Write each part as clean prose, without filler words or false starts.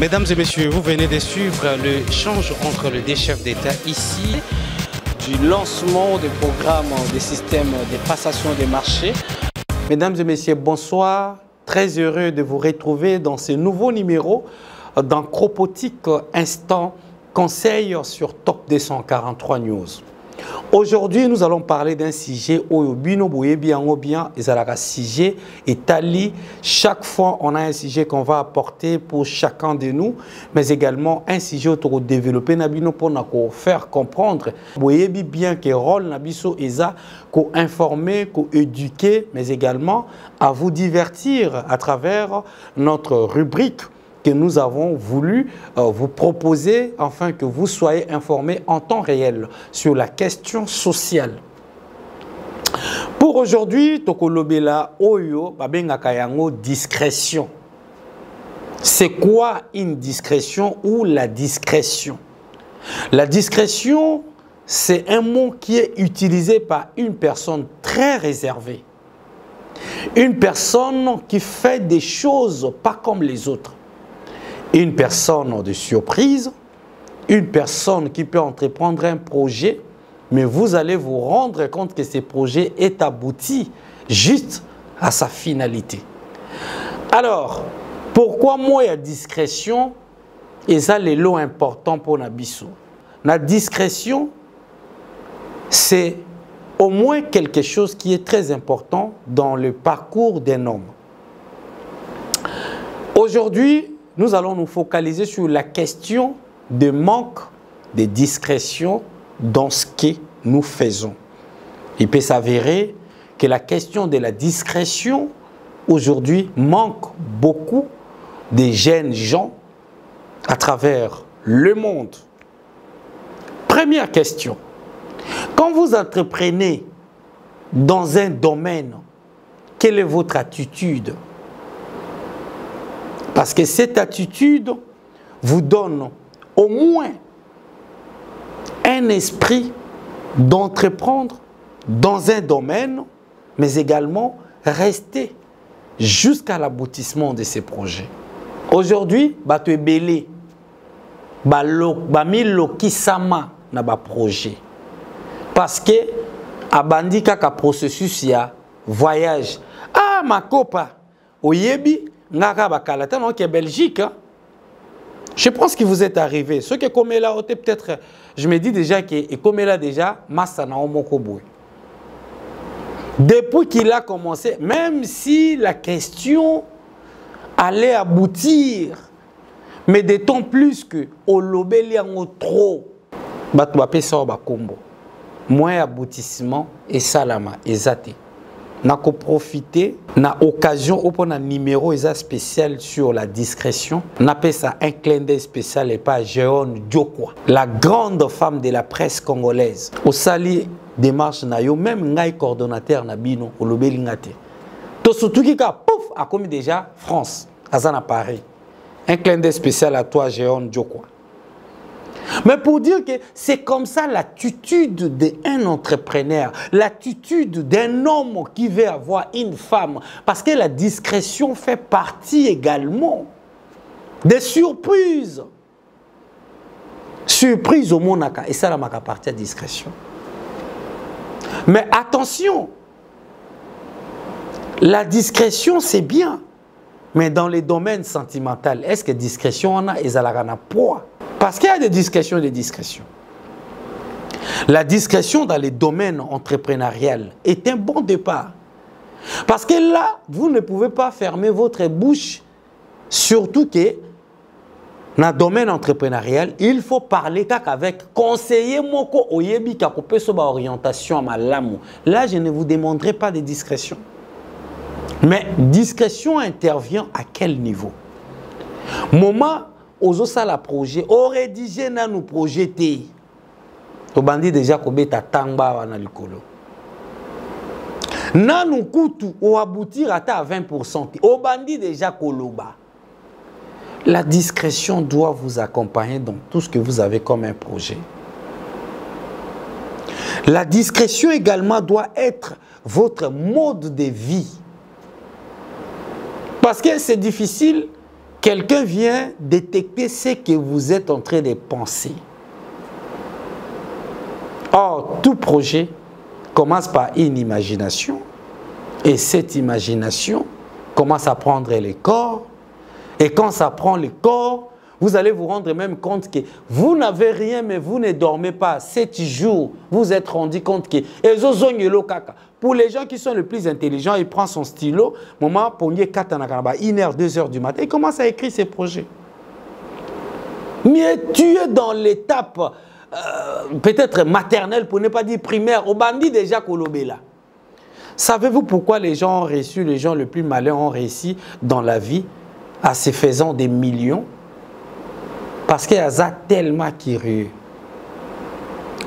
Mesdames et messieurs, vous venez de suivre l'échange entre les deux chefs d'État ici du lancement du programme des systèmes de passation des marchés. Mesdames et messieurs, bonsoir. Très heureux de vous retrouver dans ce nouveau numéro dans Cropotique Instant Conseil sur Top 243 News. Aujourd'hui, nous allons parler d'un sujet où bien et sujet établi. Chaque fois, on a un sujet qu'on va apporter pour chacun de nous, mais également un sujet pour développer pour faire comprendre. Vous bien que rôle Nabiso Eza pour informer, pour éduquer, mais également à vous divertir à travers notre rubrique que nous avons voulu vous proposer afin que vous soyez informés en temps réel sur la question sociale. Pour aujourd'hui, Tokolobela Oyo, Babengaka yango discrétion. C'est quoi une discrétion ou la discrétion? La discrétion, c'est un mot qui est utilisé par une personne très réservée. Une personne qui fait des choses pas comme les autres. Une personne de surprise, une personne qui peut entreprendre un projet, mais vous allez vous rendre compte que ce projet est abouti juste à sa finalité. Alors, pourquoi moi, il y a discrétion et ça, les lots importants pour Nabiso. La discrétion, c'est au moins quelque chose qui est très important dans le parcours d'un homme. Aujourd'hui, nous allons nous focaliser sur la question de manque de discrétion dans ce que nous faisons. Il peut s'avérer que la question de la discrétion aujourd'hui manque beaucoup de jeunes gens à travers le monde. Première question. Quand vous entreprenez dans un domaine, quelle est votre attitude? Parce que cette attitude vous donne au moins un esprit d'entreprendre dans un domaine, mais également rester jusqu'à l'aboutissement de ces projets. Aujourd'hui, tu es belé, Kisama na ba projet. Parce que abandi kaka processus ya voyage. Ah ma copa, oyebi donc Belgique, je pense que vous êtes arrivé. Ce qui est comme là, peut-être, je me dis déjà que comme là déjà, Massa na Omokoboui. Depuis qu'il a commencé, même si la question allait aboutir, mais d'autant plus que au lobeli en trop, moins aboutissement et salama et zate. N'a qu'au profiter, n'a occasion au point un numéro spécial sur la discrétion. N'a pas ça un clin d'œil spécial et pas Jeon Diokwa, la grande femme de la presse congolaise. Au sali démarche na yo même ngai coordonnateur na bino au lobelingate. To surtout qui ka pouf a commis déjà France, Azana Paris. Un clin d'œil spécial à toi Jeon Diokwa. Mais pour dire que c'est comme ça l'attitude d'un entrepreneur, l'attitude d'un homme qui veut avoir une femme. Parce que la discrétion fait partie également des surprises. Surprise au monaka. Et ça, la maka partie à discrétion. Mais attention, la discrétion, c'est bien. Mais dans les domaines sentimentaux, est-ce que discrétion on a et ça la poids? Parce qu'il y a des discrétions et des discrétions. La discrétion dans les domaines entrepreneuriaux est un bon départ. Parce que là, vous ne pouvez pas fermer votre bouche, surtout que dans le domaine entrepreneurial, il faut parler avec conseiller moko oyebi kakope soba orientation à malamu. Là, je ne vous demanderai pas de discrétion. Mais discrétion intervient à quel niveau? Moment ozo sala projet, o rédiger na nous projeter. To bandi déjà kobeta tangba wana likolo. Na nous kutu o aboutir à 20%. O bandi déjà koloba. La discrétion doit vous accompagner dans tout ce que vous avez comme un projet. La discrétion également doit être votre mode de vie. Parce que c'est difficile quelqu'un vient détecter ce que vous êtes en train de penser. Or, tout projet commence par une imagination. Et cette imagination commence à prendre les corps. Et quand ça prend les corps, vous allez vous rendre même compte que vous n'avez rien, mais vous ne dormez pas. 7 jours, vous êtes rendu compte que... Pour les gens qui sont les plus intelligents, il prend son stylo, moment, pour 1h, 2h du matin, il commence à écrire ses projets. Mais tu es dans l'étape, peut-être maternelle, pour ne pas dire primaire, au bandit déjà Kolobela. Savez-vous pourquoi les gens ont réussi, les gens les plus malins ont réussi dans la vie, à se faisant des millions? Parce qu'il y a tellement curieux.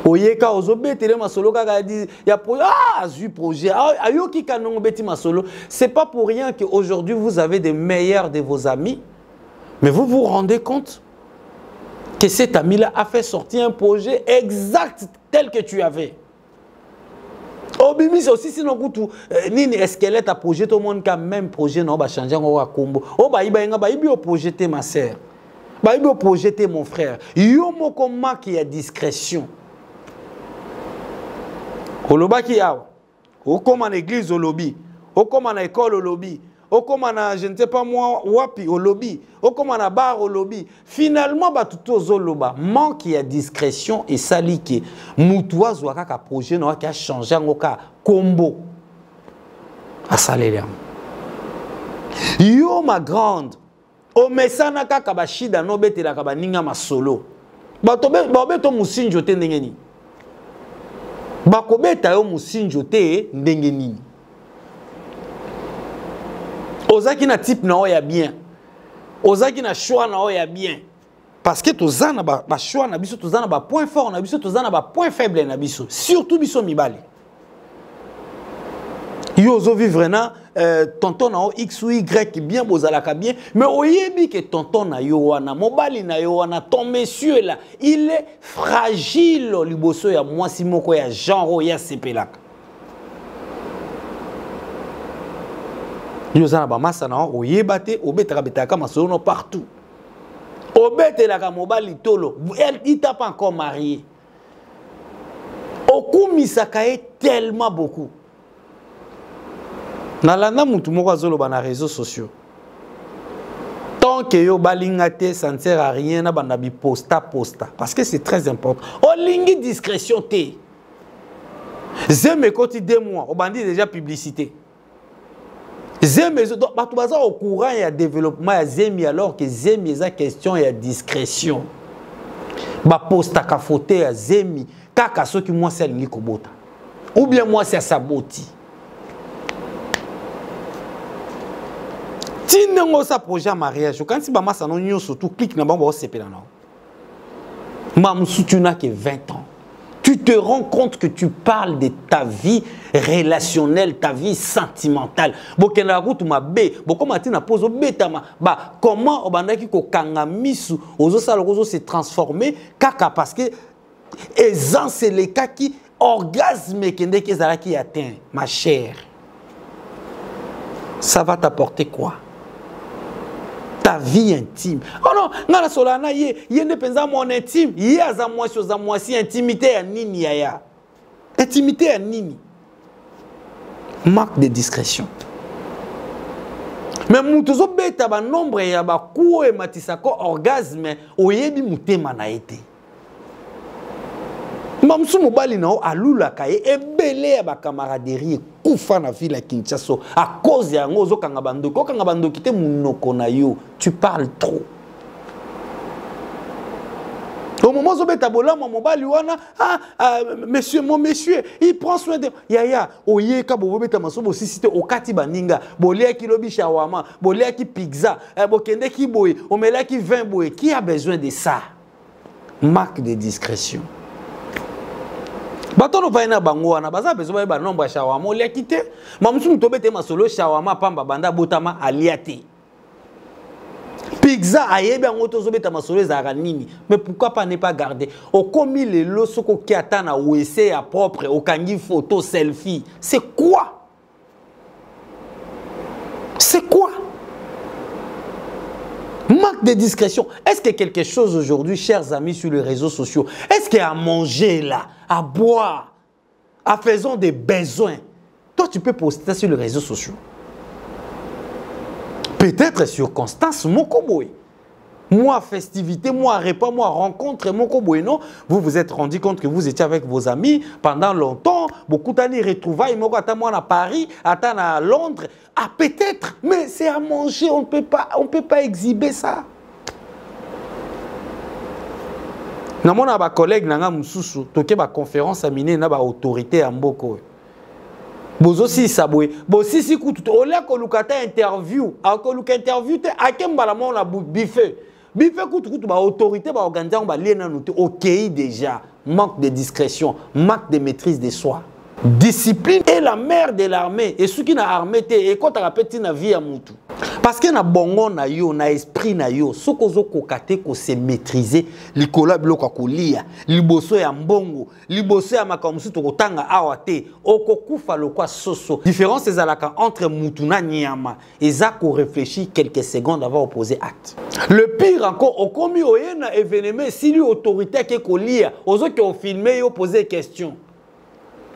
Oyeka ozobetele masolo kaka dit il y a projet ayoki kanongo beti masolo. C'est pas pour rien qu'aujourd'hui vous avez des meilleurs de vos amis, mais vous vous rendez compte que cet ami-là a fait sortir un projet exact tel que tu avais. Obimis aussi sinon kutu nini esquelette a projet tout le monde a même projet non ba changer ngwa kombo. O ba iba nga ba ibi o projeter ma sœur. Ba ibi o projeter mon frère. Yo moko maki ya discrétion. Olobaki yawa, ou comme en église au lobby, ou comme en école au lobby, ou comme en, je ne sais pas moi, wapi au lobby, ou comme en bar au lobby. Finalement, bah tout aux loba manque de discrétion et salike. Moutoua zouaka ka projet non qui a changé en ka combo. À saléliam. Yo ma grande, o mesana ka kabashida no bete la kabaninga masolo. Ba to musinjo te ndengeni. Bakobeta yo musinjo te ndenge nini. Ozaki na type na oya bien. Ozaki na choix na oya bien. Parce que tozana ba choix na biso, tozana ba point fort na biso, tozana ba point faible na biso. Surtout biso mibali. Yo zo vivre na tonton na X ou Y bien bozalaka bien, mais oyebi que tonton na yo wana, mobali na yo wana, ton monsieur là, il est fragile liboso ya mwasi moko ya genre ya sepelaka. Yo zana ba masa na oyeba te, obetaka betaka masolo partout. Obetelaka mobali tolo, il t'a pas encore marié. Okumisaka tellement beaucoup. Nalanda mutu moko azoloba na réseaux sociaux. Tant que yo balingate, ça ne sert à rien na bandabi posta. Parce que c'est très important. O lingi discrétion te. Zeme koti 2 mois, o bandi déjà publicité. Zeme donc batu baza au courant ya développement ya zemi alors que zemi eza question ya discrétion. Ba posta ka photo ya zemi kaka soki moi c'est lingi kobota. Ou bien moi c'est saboti. Si vous avez un projet de mariage, quand vous avez un surtout clic dans le CP. Tu n'as que 20 ans. Tu te rends compte que tu parles de ta vie relationnelle, ta vie sentimentale. Comment se transformer parce que c'est les cas qui orgasme qui atteint, ma chère. Ça va t'apporter quoi? Ta vie intime. Oh non, ngana solana ye ne pensa mon intime. Ye aza moi si intimité ya nini ya. Intimité ya nini? Marque de discrétion. Mais mutuzo beta ba nombre ya ba kuo e matisako orgasme oyebi mutema na ete. Mamsu mobali na alula kaye ebele ya ba camaraderie kufa na ville à Kinshasa à cause ya ngozo kanga bando kite munoko na yo, tu parles trop. Au moment où beta bola mon mobali wana monsieur mon monsieur il prend soin de yaya oye ka bo beta masobo sisite okati baninga bolia ki lobi shawama bolia ki pizza bokende ki boye omela ki vin boye, qui a besoin de ça? Marque de discrétion. Batono vaina bangwana baza besoin ba nombre shawama olia kite mamusu mtobete masolo shawama pamba banda botama aliate pizza ayebi ngoto zobeta masolo za nini, mais pourquoi pas ne pas garder au commis les losoko ki atana wese ya propre okangi photo selfie, c'est quoi? Manque de discrétion. Est-ce que quelque chose aujourd'hui, chers amis sur les réseaux sociaux, est-ce qu'il y a à manger là, à boire, à faisant des besoins? Toi, tu peux poster ça sur les réseaux sociaux. Peut-être circonstance, mon koboy. Moi, festivité, moi, repas, moi, rencontre, mon koboy, non? Vous vous êtes rendu compte que vous étiez avec vos amis pendant longtemps. Beaucoup d'années retrouvailles, moi, à Paris, à Londres. Ah, peut-être, mais c'est à manger, on ne peut pas exhiber ça. Na mona ba collègue nanga mususu toke ba conférence amine na ba autorité à Mboko. Bozo si sabwe, bo si kutu ola ko lukata interview, a ko luka interview te akemba la mona bife. Bife kutu ba autorité ba organiser ba liena noté OK déjà, manque de discrétion, manque de maîtrise de soi. Discipline est la mère de l'armée et ceux qui na armée te et quand tu rappelles na vie à mutu. Parce que na bongo na yo na esprit na yo sokozo kokate ko se maîtriser likola biloko kolia liboso ya mbongo liboso ya makamsu to kotanga awate okokufa lokwa soso. Différence ezalaka entre mutu na nyama ezako réfléchir quelques secondes avant opposer acte. Le pire encore okomi oyena événement si lui autorité ke kolia ozo ke o filmer yo poser question.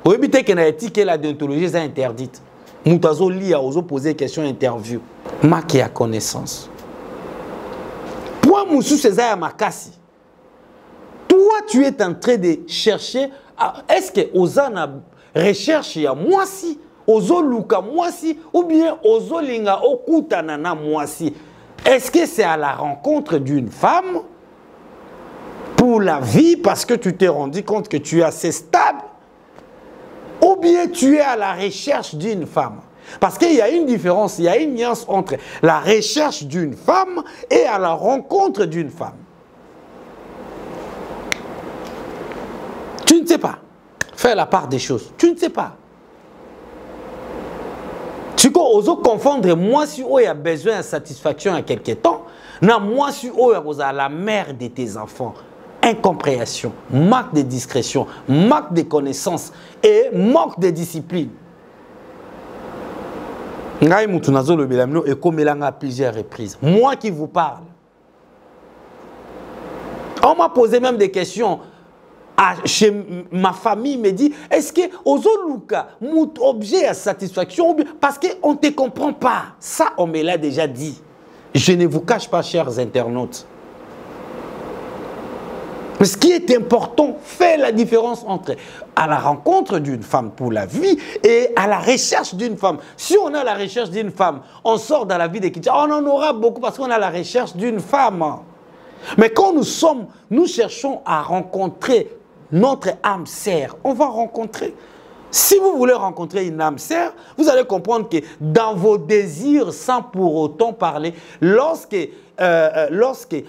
Oebite ke na éthique la déontologie est interdite. Moutazo lia ozo poser question interview. Marqué à connaissance. Point Moussou César Makassi. Toi, tu es en train de chercher. Est-ce que Ozana recherche ya moi si, Ozo Luka moi si, ou bien Ozo Linga Okutanana moi si? Est-ce que c'est à la rencontre d'une femme pour la vie parce que tu t'es rendu compte que tu es assez stable? Ou bien tu es à la recherche d'une femme? Parce qu'il y a une différence, il y a une nuance entre la recherche d'une femme et à la rencontre d'une femme. Tu ne sais pas faire la part des choses. Tu ne sais pas. Tu peux confondre moi si il y a besoin de satisfaction à quelque temps, non moi si il y a la mère de tes enfants. Incompréhension, manque de discrétion, manque de connaissance et manque de discipline. Ngai mutunazo le belamino et comme il a plusieurs reprises. Moi qui vous parle. On m'a posé même des questions. Chez ma famille me dit, est-ce que Ozoluka, mon objet à satisfaction, parce qu'on ne te comprend pas. Ça, on me l'a déjà dit. Je ne vous cache pas, chers internautes. Mais ce qui est important fait la différence entre à la rencontre d'une femme pour la vie et à la recherche d'une femme. Si on a la recherche d'une femme, on sort dans la vie des chrétiens, on en aura beaucoup parce qu'on a la recherche d'une femme. Mais quand nous cherchons à rencontrer notre âme sœur, on va rencontrer. Si vous voulez rencontrer une âme sœur, vous allez comprendre que dans vos désirs, sans pour autant parler, lorsque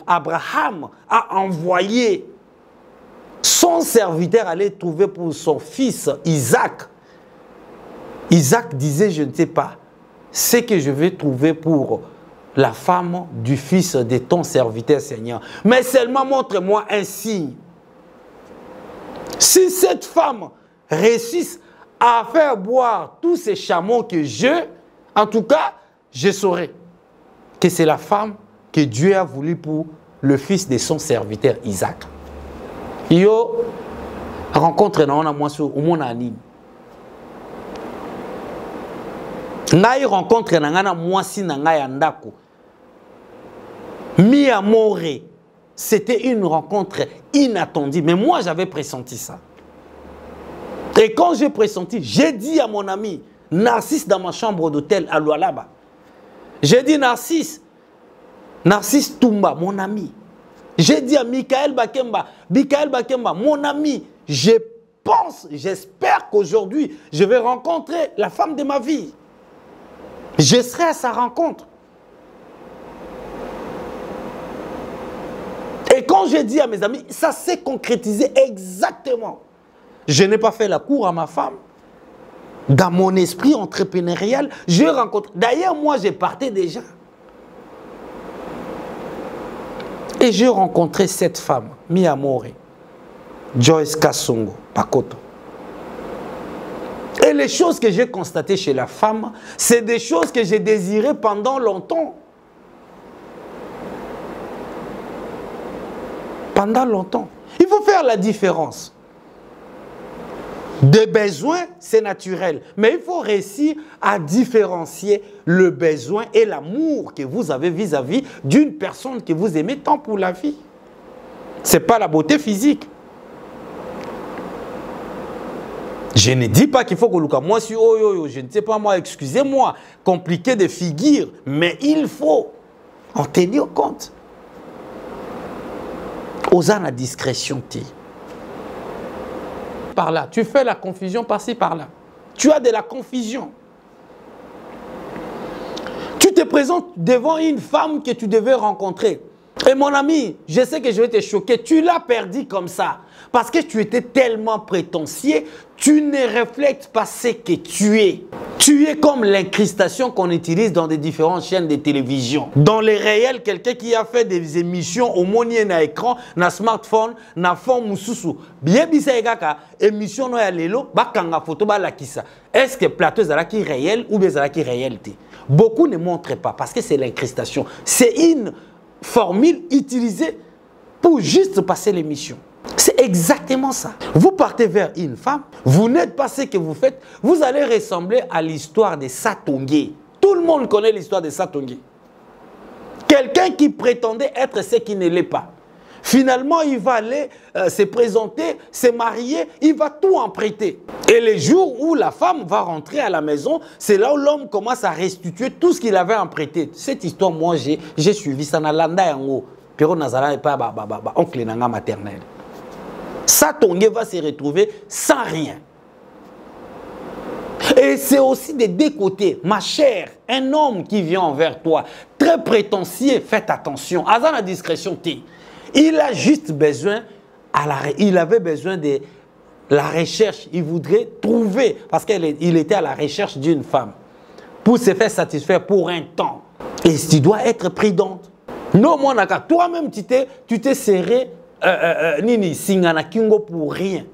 Abraham a envoyé son serviteur aller trouver pour son fils Isaac. Isaac disait, je ne sais pas, ce que je vais trouver pour la femme du fils de ton serviteur Seigneur. Mais seulement montre-moi un signe. Si cette femme réussit à faire boire tous ces chameaux que en tout cas, je saurai que c'est la femme que Dieu a voulu pour le fils de son serviteur Isaac. Yo rencontre na ona moi au mon anime. Ngai rencontre na ngana moi si na ngai andako. Mi amore. C'était une rencontre inattendue, mais moi j'avais pressenti ça. Et quand j'ai pressenti, j'ai dit à mon ami Narcisse dans ma chambre d'hôtel à Lualaba. J'ai dit Narcisse Toumba, mon ami. J'ai dit à Michael Bakemba, mon ami, je pense, j'espère qu'aujourd'hui, je vais rencontrer la femme de ma vie. Je serai à sa rencontre. Et quand j'ai dit à mes amis, ça s'est concrétisé exactement. Je n'ai pas fait la cour à ma femme. Dans mon esprit entrepreneurial, je rencontre. D'ailleurs, moi, j'ai parté déjà. Et j'ai rencontré cette femme, Mi Amore, Joyce Kassongo, Pakoto. Et les choses que j'ai constatées chez la femme, c'est des choses que j'ai désirées pendant longtemps. pendant longtemps. Il faut faire la différence. Des besoins, c'est naturel. Mais il faut réussir à différencier le besoin et l'amour que vous avez vis-à-vis d'une personne que vous aimez tant pour la vie. Ce n'est pas la beauté physique. Je ne dis pas qu'il faut que moi, je ne sais pas moi, excusez-moi, compliqué de figure, mais il faut en tenir compte. Osant la discrétion. Par là, tu fais la confusion par-ci, par-là. Tu as de la confusion. Tu te présentes devant une femme que tu devais rencontrer. Et mon ami, je sais que je vais te choquer, tu l'as perdu comme ça. Parce que tu étais tellement prétentieux, tu ne reflètes pas ce que tu es. Tu es comme l'incrustation qu'on utilise dans des différentes chaînes de télévision. Dans les réels, quelqu'un qui a fait des émissions au monier na écran, na smartphone, na fond mususu. Bien bisa egaka, émission no ya lelo, bakanga photo ba la kisa. Est-ce que plateau zalaki réel ou bien zalaki réalité? Beaucoup ne montrent pas parce que c'est l'incrustation. C'est une formule utilisée pour juste passer l'émission. C'est exactement ça. Vous partez vers une femme, vous n'êtes pas ce que vous faites, vous allez ressembler à l'histoire de Satongé. Tout le monde connaît l'histoire de Satongé. Quelqu'un qui prétendait être ce qui ne l'est pas. Finalement, il va aller se présenter, se marier, il va tout emprunter. Et le jour où la femme va rentrer à la maison, c'est là où l'homme commence à restituer tout ce qu'il avait emprunté. Cette histoire, moi, j'ai suivi ça dans l'anda yango. Pero Nazara n'est pas oncle nanga maternel. Satongé va se retrouver sans rien. Et c'est aussi des deux côtés. Ma chère, un homme qui vient envers toi, très prétentieux, faites attention. Azan la discrétion, il a juste besoin, il avait besoin de la recherche. Il voudrait trouver, parce qu'il était à la recherche d'une femme, pour se faire satisfaire pour un temps. Et tu dois être prudente. Non, mon naka, toi-même, tu t'es serré, nini, singana kingo pour rien.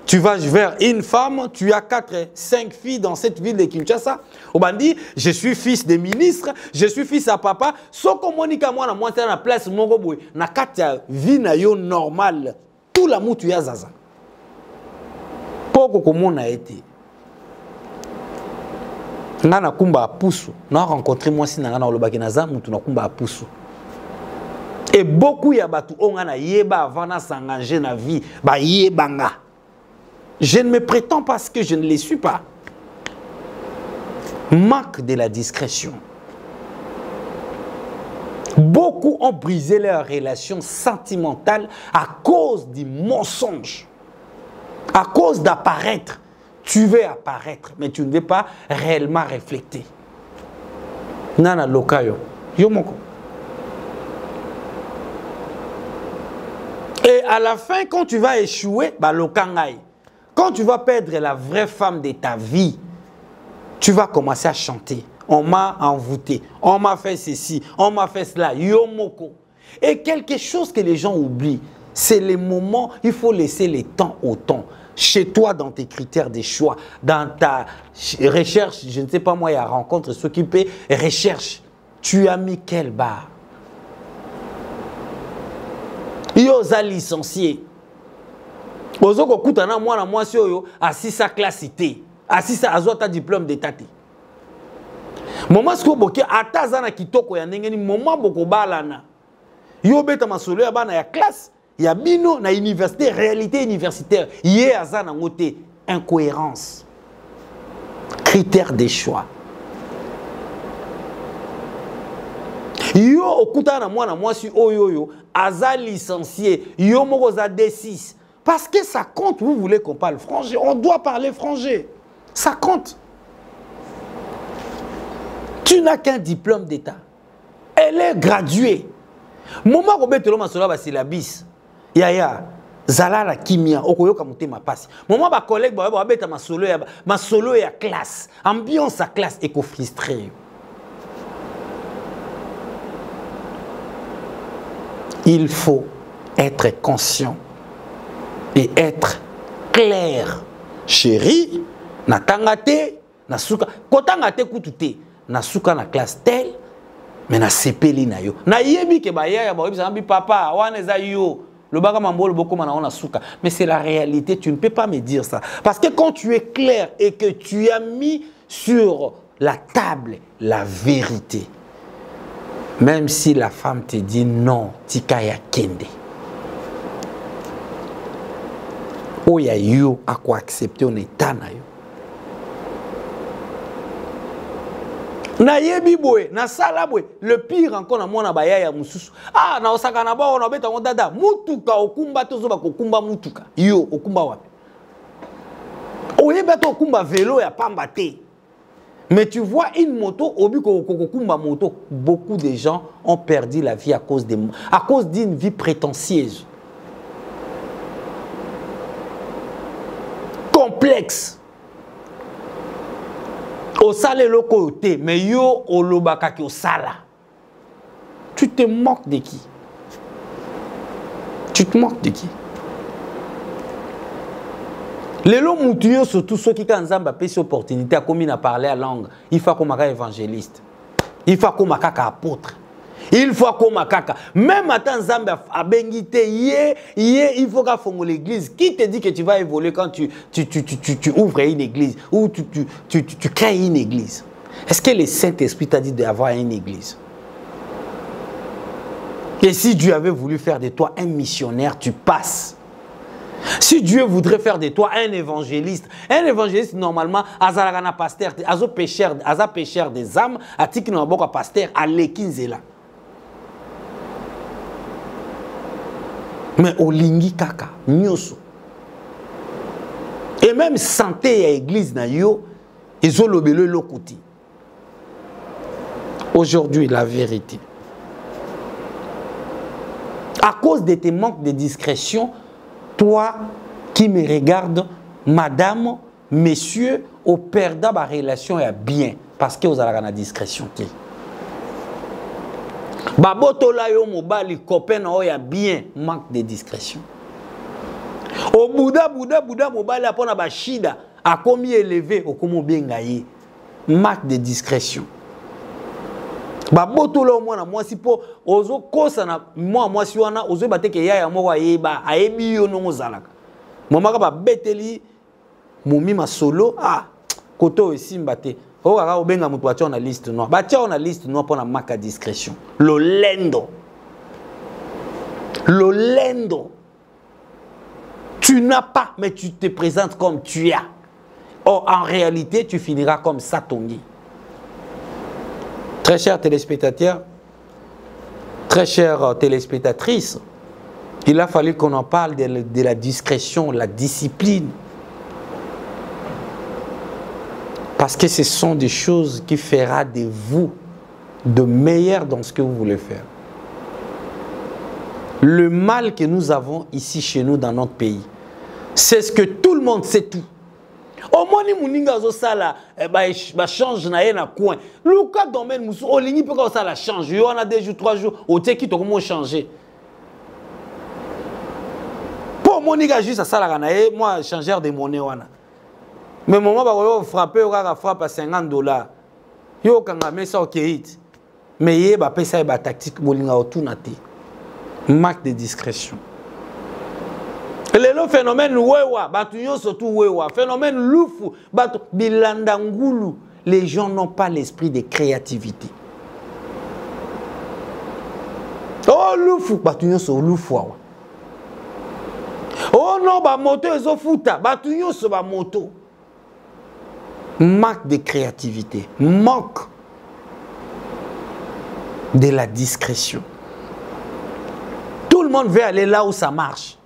Tu vas vers une femme, tu as 4, 5 filles dans cette ville de Kinshasa. On m'a dit, je suis fils de ministre, je suis fils à papa. Sauf que moi, c'est la place, mon goboui. Na katia vie na yo normal. Tout l'amour tu as zaza. Pourquoi comment on a été? Nana kumba apusu. Na rencontré moi si nana olobaki na zamu tu na kumba apusu. Et beaucoup ya batu ongana yeba avant na s'engager na vie, ba yebanga. Je ne me prétends pas que je ne les suis pas. Manque de la discrétion. Beaucoup ont brisé leur relation sentimentale à cause du mensonge. À cause d'apparaître. Tu veux apparaître, mais tu ne veux pas réellement refléter. Nana lokayo. Yomoko. Et à la fin, quand tu vas échouer, bah lokangai. Quand tu vas perdre la vraie femme de ta vie, tu vas commencer à chanter. On m'a envoûté, on m'a fait ceci, on m'a fait cela, yomoko. Et quelque chose que les gens oublient, c'est les moments, il faut laisser le temps au temps. Chez toi, dans tes critères de choix, dans ta recherche, je ne sais pas moi, il y a rencontre, s'occuper, recherche. Tu as mis quel bar? Yosa licencié. Ozoko kutana mwana mwasi oyo asisa classité. Asisa azota diplôme d'état. Moment sko boke ataza na kitoko ya ndenge ni moment boko balana. Yo beta masolo ya bana ya classe, ya bino na université, réalité universitaire. Yé azana ngote incohérence. Critères de choix. Yo okutana mwana mwasi oyo aza licencié, yo moko za D6. Parce que ça compte, vous voulez qu'on parle français, on doit parler français. Ça compte. Tu n'as qu'un diplôme d'état. Elle est graduée. Moment où tu as c'est la bis. Yaya, zala la kimia, okoyoka mutema pasi. Moment ba collègue ba beta ma solo ya classe. Ambiance à classe éco frustré. Il faut être conscient et être clair. Chérie, na tangate, na suka, kotangate kutute, na suka na classe telle, mais na sepeli na yo. Na yebi ke ba yaya ba yebi papa, wana za yo, le bagamambo, le boko mana on a souka. Mais c'est la réalité, tu ne peux pas me dire ça. Parce que quand tu es clair et que tu as mis sur la table la vérité, même si la femme te dit non, tikaya kende. Oya yo à quoi accepter on état na yo. Na yebi boye, na sala boye, le pire encore na mwana baya ya mususu. Ah, na osaka na ba on obeta on dada, mutuka okumba tozo ba kokumba mutuka. Yo okumba wapi? Oyeba to okumba vélo ya pamba te. Mais tu vois une moto, obi kokumba moto, beaucoup de gens ont perdu la vie à cause d'une vie prétentieuse. Complexe. Au sale le côté, mais yo au lobaka ki au sala. Tu te moques de qui? Tu te moques de qui? Les lots moutillons, surtout ceux qui ont une opportunité à commun à parler à langue, il faut qu'on soit évangéliste. Il faut qu'on soit apôtre. Il faut qu'on soit même attends Zamba a bengité il faut qu'on fasse l'église. Qui te dit que tu vas évoluer quand tu ouvres une église ou tu crées une église? Est-ce que le Saint-Esprit t'a dit d'avoir une église? Et si Dieu avait voulu faire de toi un missionnaire, tu passes. Si Dieu voudrait faire de toi un évangéliste normalement, azalagana pasteur, azo pécheur des âmes, atiki na boka pasteur, alekinzela. Mais au lingi kaka, nyoso. Et même santé à l'église na yo, ils ont lobelo lokoti. Aujourd'hui, la vérité. À cause de tes manques de discrétion, toi qui me regardes, madame, messieurs, au perdre ma relation est bien parce que vous avez la discrétion. Baboto la yo mobali copain oya bien manque de discrétion. Au Bouddha mobali apona ba shida a commis élevé au komo bien gaillé manque de discrétion. Baboto la moi na moi si po ozo kosa na moi si wana ozo bateke ya mo yeba ayebi yo no zalaka. Mama ba beteli momi ma solo ah koto esimba te. Oh, obenga mutu batia na liste noire. Batia na liste noire pour la marque à discrétion. Lolendo. Tu n'as pas, mais tu te présentes comme tu as. Or, en réalité, tu finiras comme Satongi. Très chers téléspectateurs, très chères téléspectatrices, il a fallu qu'on en parle de la discrétion, la discipline. Parce que ce sont des choses qui feront de vous de meilleurs dans ce que vous voulez faire. Le mal que nous avons ici chez nous dans notre pays, c'est ce que tout le monde sait tout. Au moins, ni muninga zo sala ba change na ye na coin. Le cas domaine musu olingi pe ka sala change. Yo on a 2 jours 3 jours au te qui to comment changer. Pour moniga juste ça la na ye moi changeur de monnaie wana. Mais moment ba ko frapper ka frappe à $50. Yo kanga mesa okeit. Mais ye ba pesa ba tactique molinga otuna te. Marque de discrétion. Le phénomène wewa, batuyo surtout wewa, phénomène loufu, batu bilandangulu, les gens n'ont pas l'esprit de créativité. Oh loufu, batuyo so loufu. Oh non, ba moto ezo futa, batuyo so ba moto. Manque de créativité, manque de la discrétion. Tout le monde veut aller là où ça marche.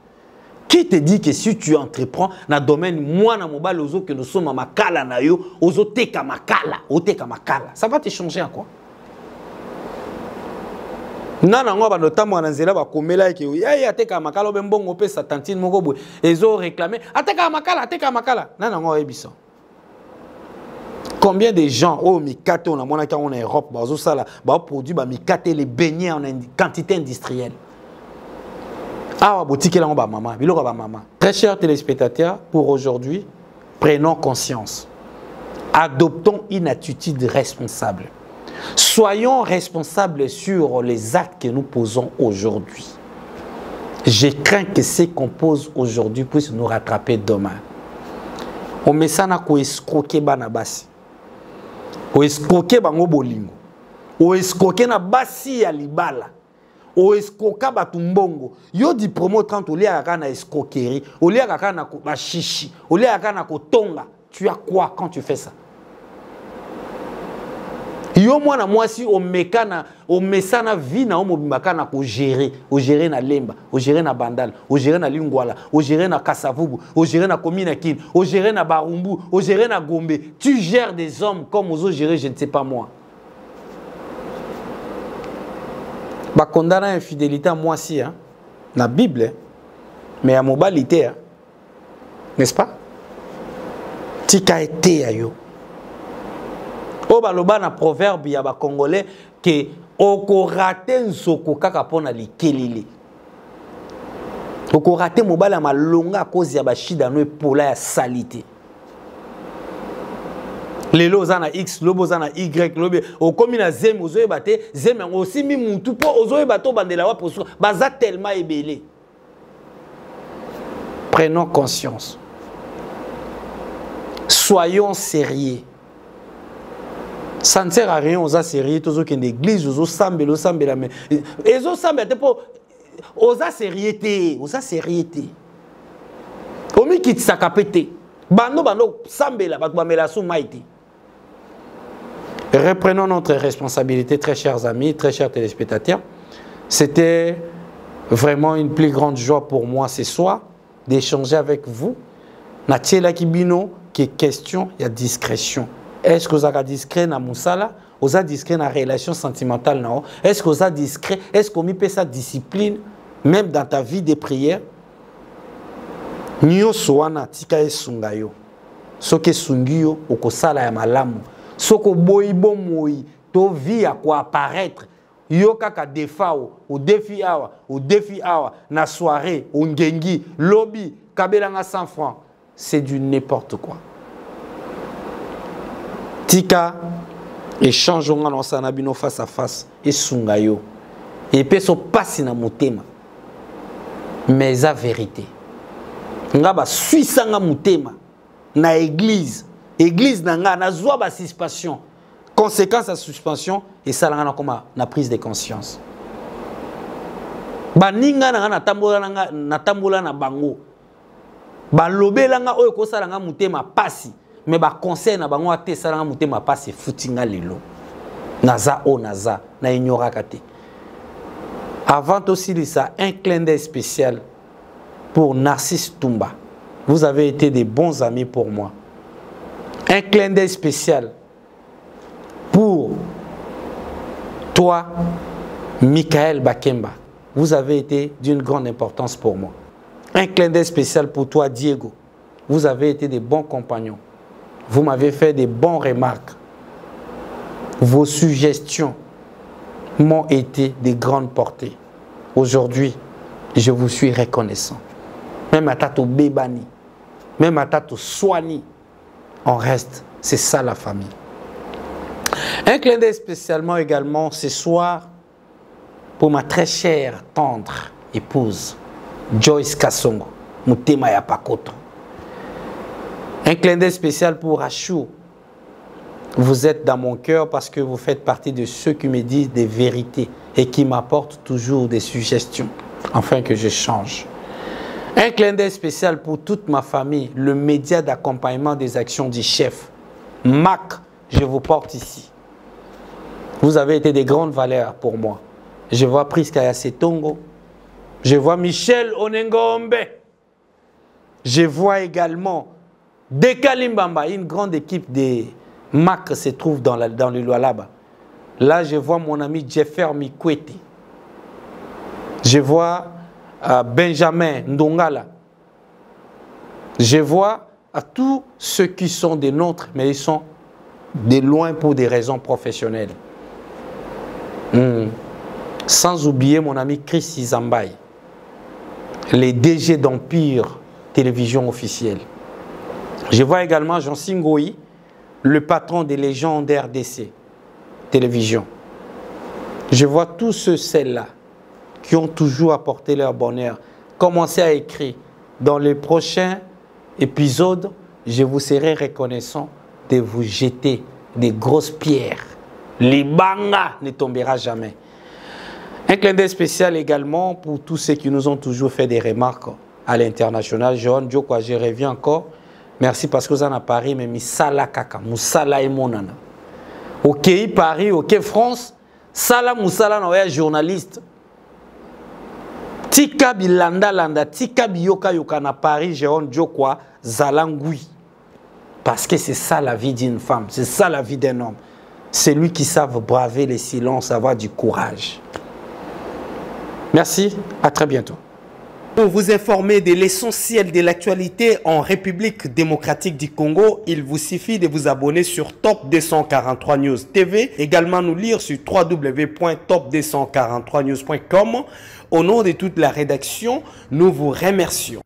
Qui te dit que si tu entreprends dans le domaine, moi, dans mon bal, que nous sommes à Makala, ça va te changer à quoi? Nana ngwa ba notamment na nzela ba komela ke ya teka makala bembongo pe sa tantine moko boy ezo réclamer ateka makala nana ngwa ebisa. Combien de gens au mikate on a mona ka en Europe bazo sala ba produit ba mikate les beignets en quantité industrielle. Ah, boutique là, on va maman. Très chers téléspectateurs, pour aujourd'hui, prenons conscience. Adoptons une attitude responsable. Soyons responsables sur les actes que nous posons aujourd'hui. Je crains que ce qu'on pose aujourd'hui puisse nous rattraper demain. On met ça na ko escroquer bana basi. O escroquer bango bolingo. O escroquer na basi ya libala. O escroquer batumbongo. Yo di promo 30 au lieu à na escroquerie, au lieu à na ko bachichi, au lieu à na ko tonga. Tu as quoi quand tu fais ça? Yo mwana mwasi o mesana vie na omobimaka na ko gérer, o gérer na lemba, o gérer na bandal, o gérer na lingwala, o gérer na kasavubu, o gérer na komina kin, o gérer na barumbu, o gérer na gombe. Tu gères des hommes comme aux autres gérer, je ne sais pas moi. Ba condamna infidélité moi si hein, na Bible hein, mais à mobilité hein. N'est-ce pas? Tika été ayo. O baloba na proverbe ya ba congolais que oko raté nzoko kaka pona likelele. Oko raté mobala malonga à cause ya ba shida no epola ya salité. Lelo zana X, lobo zana Y, lobe okomi na zem ozoye baté, zem aussi mi mutu po ozoye bato bandela wa poso baza tellement ébélé. Prenons conscience. Soyons sérieux. Ça ne sert à rien aux sérieux, tous qui l'église, aux sambel, mais et aux sambel, aux sérieuté, aux sérieuté. Omi qui s'accapete, bando sambela, batbamela sou maïti. Reprenons notre responsabilité, très chers amis, très chers téléspectateurs. C'était vraiment une plus grande joie pour moi ce soir d'échanger avec vous. Natiela Kibino, qui est question, il y a discrétion. Est-ce que vous êtes discret dans Moussala? Vous êtes discret dans la relation sentimentale? Est-ce que vous êtes discret? Est-ce qu'on peut sa discipline même dans ta vie de prière? Nyo soana tika esungayo. Soke sungiyo okosala ya malamu. Soko boibo moi to vie à quoi apparaître. Yo kaka defao ou défi awa na soirée ou ngengi lobby kabelanga 100 francs. C'est du n'importe quoi. Tika échangeons dans sanabino face à face et sungayo et peut se passer na motema mais la vérité ngaba suisanga motema na église nanga na zwa ba suspension conséquence à suspension et ça na comme na prise de conscience baninga na tambola na bango balobelanga oyo ko salanga motema pasi. Mais ba conseil na bango ate salanga mutema passe foutinga lelo naza o naza na ignora kate. Avant aussi ça, un clin d'œil spécial pour Narcisse Toumba. Vous avez été des bons amis pour moi. Un clin d'œil spécial pour toi, Michael Bakemba. Vous avez été d'une grande importance pour moi. Un clin d'œil spécial pour toi, Diego. Vous avez été des bons compagnons. Vous m'avez fait des bonnes remarques. Vos suggestions m'ont été de grande portée. Aujourd'hui, je vous suis reconnaissant. Même à Tato Bébani, même à Tato Soani, on reste. C'est ça la famille. Un clin d'œil spécialement également ce soir pour ma très chère, tendre épouse, Joyce Kassongo, Mutema Yapakoto. Un clin d'œil spécial pour Achou. Vous êtes dans mon cœur parce que vous faites partie de ceux qui me disent des vérités et qui m'apportent toujours des suggestions afin que je change. Un clin d'œil spécial pour toute ma famille, le média d'accompagnement des actions du chef. Mac, je vous porte ici. Vous avez été des grandes valeurs pour moi. Je vois Priska Setongo. Je vois Michel Onengombe. Je vois également Dekalimbamba, une grande équipe de Mac se trouve dans le Lualaba. Là, je vois mon ami Jeffer Mikwete. Je vois Benjamin Ndongala. Je vois à tous ceux qui sont des nôtres, mais ils sont de loin pour des raisons professionnelles. Sans oublier mon ami Chris Izambay, les DG d'Empire Télévision Officielle. Je vois également Jean Singoï, le patron des légendes RDC Télévision. Je vois tous ceux, celles-là, qui ont toujours apporté leur bonheur commencez à écrire. Dans les prochains épisodes, je vous serai reconnaissant de vous jeter des grosses pierres. Libanga ne tombera jamais. Un clin d'œil spécial également pour tous ceux qui nous ont toujours fait des remarques à l'international. Johan Djokwa, je reviens encore. Merci parce que vous en avez Paris, mais Misala Kaka, Moussala et Monana. Ok, Paris, ok, France, Sala Moussala, nous sommes journaliste. Tika Bilanda Landa, Tika Biyoka Yoka na Paris, Johan Djokwa, Zalangui. Parce que c'est ça la vie d'une femme, c'est ça la vie d'un homme. C'est lui qui savent braver les silences, avoir du courage. Merci, à très bientôt. Pour vous informer de l'essentiel de l'actualité en République démocratique du Congo, il vous suffit de vous abonner sur Top 243 News TV. Également nous lire sur www.top243news.com. Au nom de toute la rédaction, nous vous remercions.